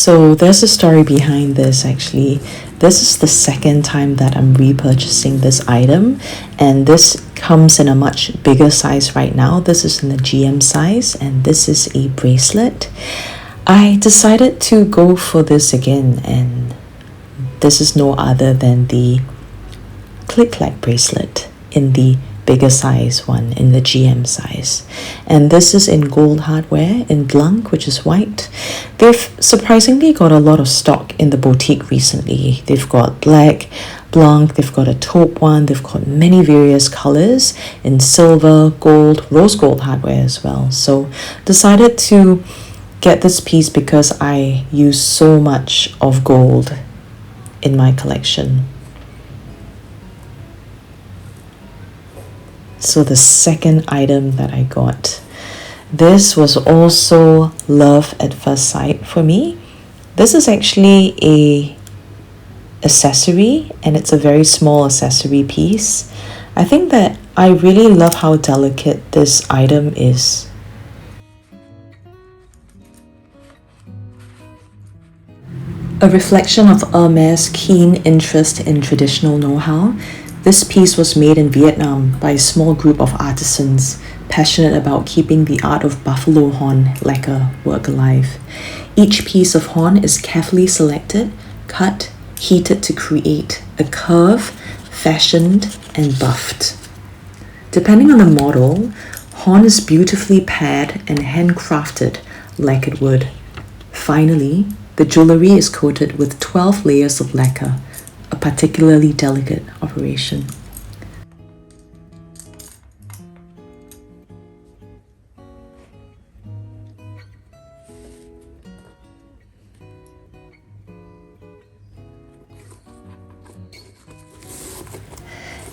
So there's a story behind this actually. This is the second time that I'm repurchasing this item, and this comes in a much bigger size right now. This is in the GM size, and this is a bracelet. I decided to go for this again, and this is no other than the click-clack bracelet in the bigger size one, in the GM size. And this is in gold hardware in blanc, which is white. They've surprisingly got a lot of stock in the boutique recently. They've got black, blanc, they've got a taupe one, they've got many various colors in silver, gold, rose gold hardware as well. So decided to get this piece because I use so much of gold in my collection. So the second item that I got, this was also love at first sight for me. This is actually a accessory, and it's a very small accessory piece. I think that I really love how delicate this item is. A reflection of Hermes' keen interest in traditional know-how, this piece was made in Vietnam by a small group of artisans passionate about keeping the art of buffalo horn lacquer work alive. Each piece of horn is carefully selected, cut, heated to create a curve, fashioned and buffed. Depending on the model, horn is beautifully pared and handcrafted lacquered wood. Finally, the jewelry is coated with 12 layers of lacquer, a particularly delicate operation.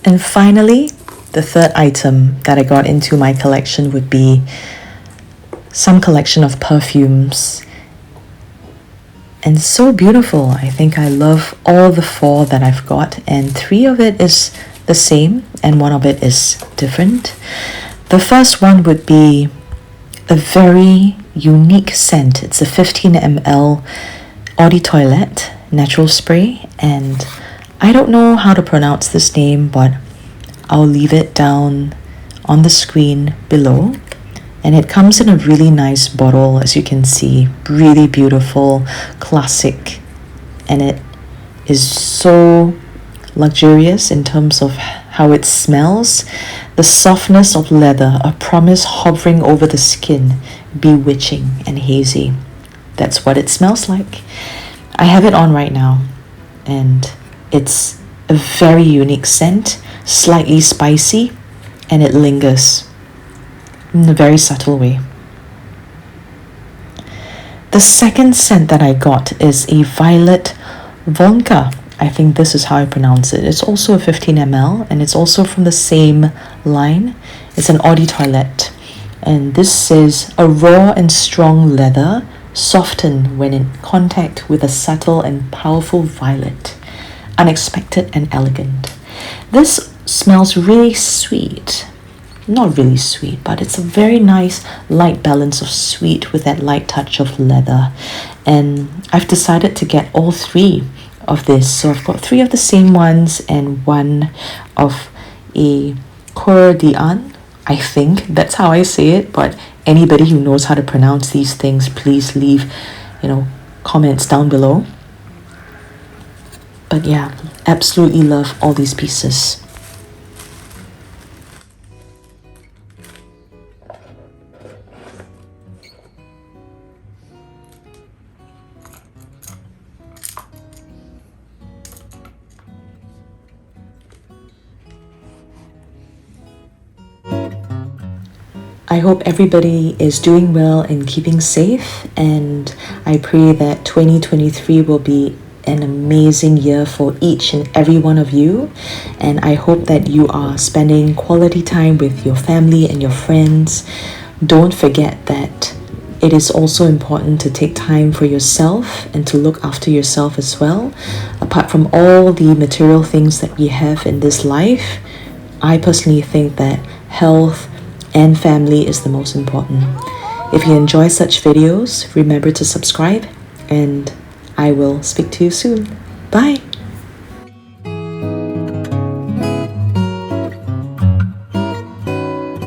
And finally, the third item that I got into my collection would be some collection of perfumes. And so beautiful. I think I love all the four that I've got, and 3 of it is the same and 1 of it is different. The first one would be a very unique scent. It's a 15 ml Eau de Toilette natural spray, and I don't know how to pronounce this name, but I'll leave it down on the screen below. And it comes in a really nice bottle, as you can see, really beautiful, classic, and it is so luxurious in terms of how it smells. The softness of leather, a promise hovering over the skin, bewitching and hazy. That's what it smells like. I have it on right now, and it's a very unique scent, slightly spicy, and it lingers in a very subtle way. The second scent that I got is a violet vodka. I think this is how I pronounce it. It's also a 15 ml, and it's also from the same line. It's an Eau de Toilette, and this says a raw and strong leather softened when in contact with a subtle and powerful violet, unexpected and elegant. This smells really sweet. Not really sweet, but it's a very nice light balance of sweet with that light touch of leather. And I've decided to get all 3 of this. So I've got 3 of the same ones and 1 of a Coeur d'Alene. I think that's how I say it, but anybody who knows how to pronounce these things, please leave, comments down below. But yeah, absolutely love all these pieces. I hope everybody is doing well and keeping safe, and I pray that 2023 will be an amazing year for each and every one of you, and I hope that you are spending quality time with your family and your friends. Don't forget that it is also important to take time for yourself and to look after yourself as well. Apart from all the material things that we have in this life, I personally think that health and family is the most important. If you enjoy such videos, remember to subscribe, and I will speak to you soon. Bye.